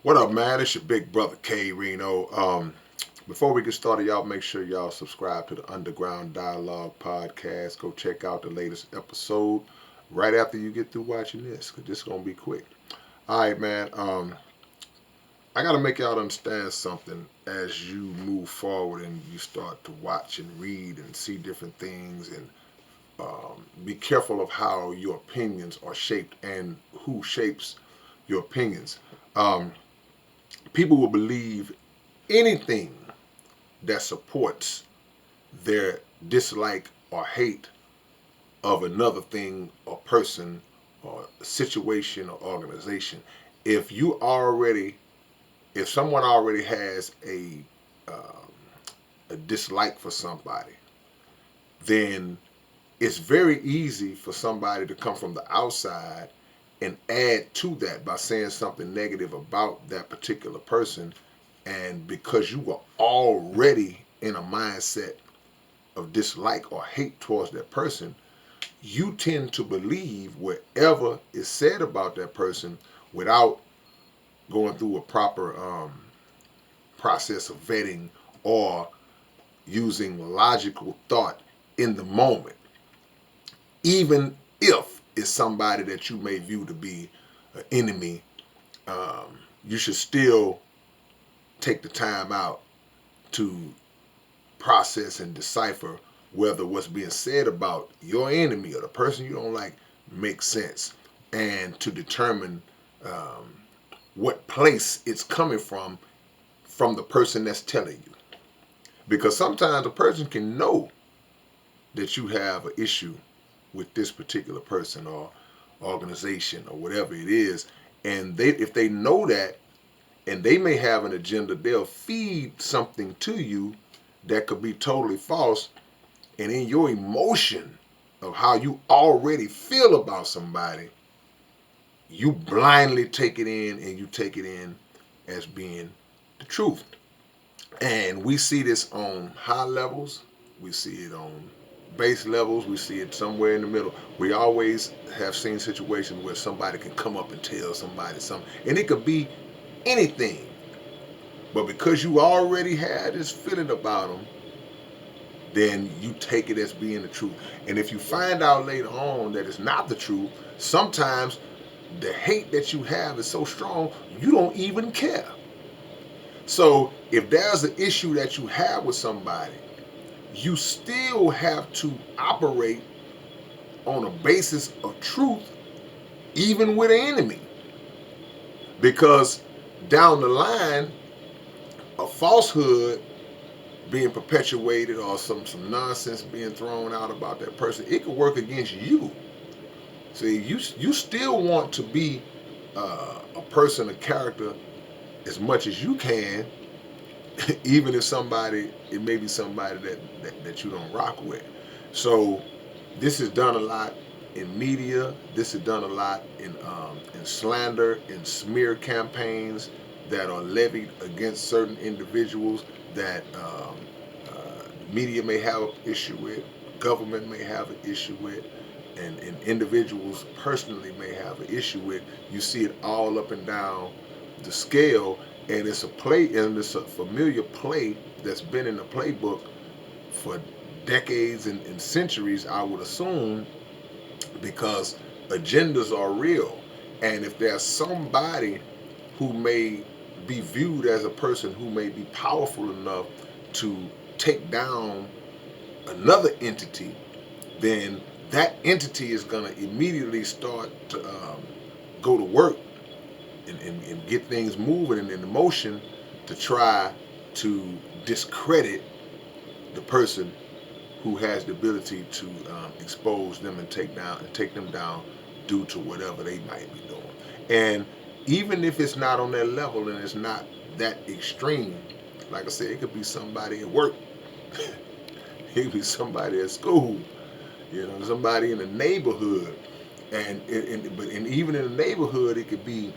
What up, man? It's your big brother K-Rino. Before we get started, y'all make sure y'all subscribe to the Underground Dialogue podcast. Go check out the latest episode right after you get through watching this, because this is going to be quick. All right, man. I got to make y'all understand something as you move forward and you start to watch and read and see different things, and be careful of how your opinions are shaped and who shapes your opinions. Um, People will believe anything that supports their dislike or hate of another thing or person or situation or organization. If you already, if someone already has um, a dislike for somebody, then it's very easy for somebody to come from the outside and add to that by saying something negative about that particular person. And because you were already in a mindset of dislike or hate towards that person, you tend to believe whatever is said about that person without going through a proper process of vetting or using logical thought in the moment, even if it's somebody that you may view to be an enemy. You should still take the time out to process and decipher whether what's being said about your enemy or the person you don't like makes sense, and to determine um, what place it's coming from the person that's telling you. Because sometimes a person can know that you have an issue with this particular person or organization or whatever it is, and they, if they know that, and they may have an agenda, they'll feed something to you that could be totally false, and in your emotion of how you already feel about somebody, you blindly take it in, and you take it in as being the truth. And we see this on high levels, we see it on base levels, we see it somewhere in the middle. We always have seen situations where somebody can come up and tell somebody something, and it could be anything. But because you already had this feeling about them, then you take it as being the truth. And if you find out later on that it's not the truth, sometimes the hate that you have is so strong you don't even care. So if there's an issue that you have with somebody, you still have to operate on a basis of truth, even with an enemy. Because down the line, a falsehood being perpetuated or some nonsense being thrown out about that person, it could work against you. See, you still want to be a person, a character, as much as you can, even if somebody, it may be somebody that you don't rock with. So this is done a lot in media. This is done a lot in slander, in smear campaigns that are levied against certain individuals that media may have an issue with, government may have an issue with, and individuals personally may have an issue with. You see it all up and down the scale, and it's a play, and it's a familiar play that's been in the playbook for decades and centuries, I would assume, because agendas are real. And if there's somebody who may be viewed as a person who may be powerful enough to take down another entity, then that entity is going to immediately start to go to work and get things moving and in motion to try to discredit the person who has the ability to expose them and take them down due to whatever they might be doing. And even if it's not on that level and it's not that extreme, like I said, it could be somebody at work, it could be somebody at school, somebody in the neighborhood, and even in the neighborhood, it could be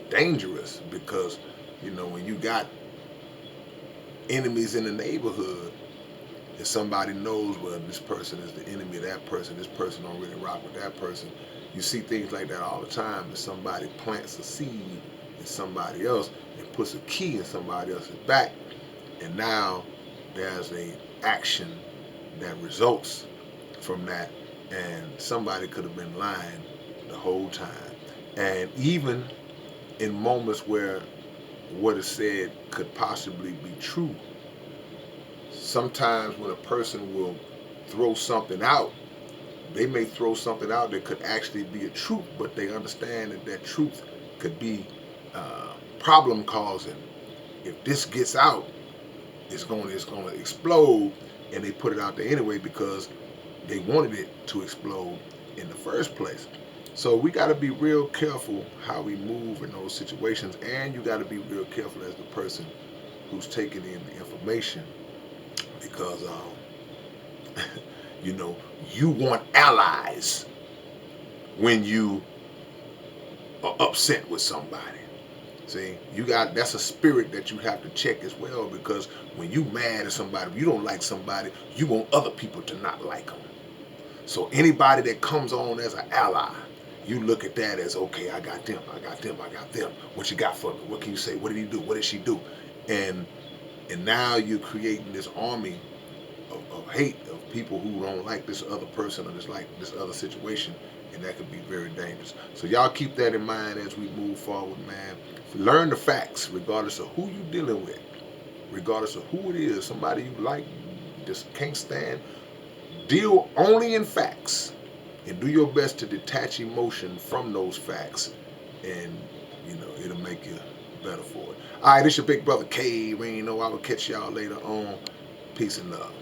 dangerous because when you got enemies in the neighborhood, if somebody knows, well, this person is the enemy of that person, this person don't really rock with that person. You see things like that all the time. If somebody plants a seed in somebody else and puts a key in somebody else's back, and now there's a action that results from that, and somebody could have been lying the whole time. And even in moments where what is said could possibly be true, sometimes when a person will throw something out, they may throw something out that could actually be a truth, but they understand that that truth could be problem causing. If this gets out, it's going to explode, and they put it out there anyway because they wanted it to explode in the first place. So we got to be real careful how we move in those situations, and you got to be real careful as the person who's taking in the information, because you know, you want allies when you are upset with somebody. See, you got, that's a spirit that you have to check as well, because when you mad at somebody, you don't like somebody, you want other people to not like them. So anybody that comes on as an ally, you look at that as, okay, I got them, I got them, I got them. What you got for me? What can you say? What did he do? What did she do? And and now you're creating this army of hate, of people who don't like this other person or just like this other situation, and that could be very dangerous. So y'all keep that in mind as we move forward, man. Learn the facts, regardless of who you're dealing with, regardless of who it is. Somebody you like, you just can't stand. Deal only in facts, and do your best to detach emotion from those facts, and it'll make you better for it. All right, this your big brother K-Rino. I will catch y'all later on. Peace and love.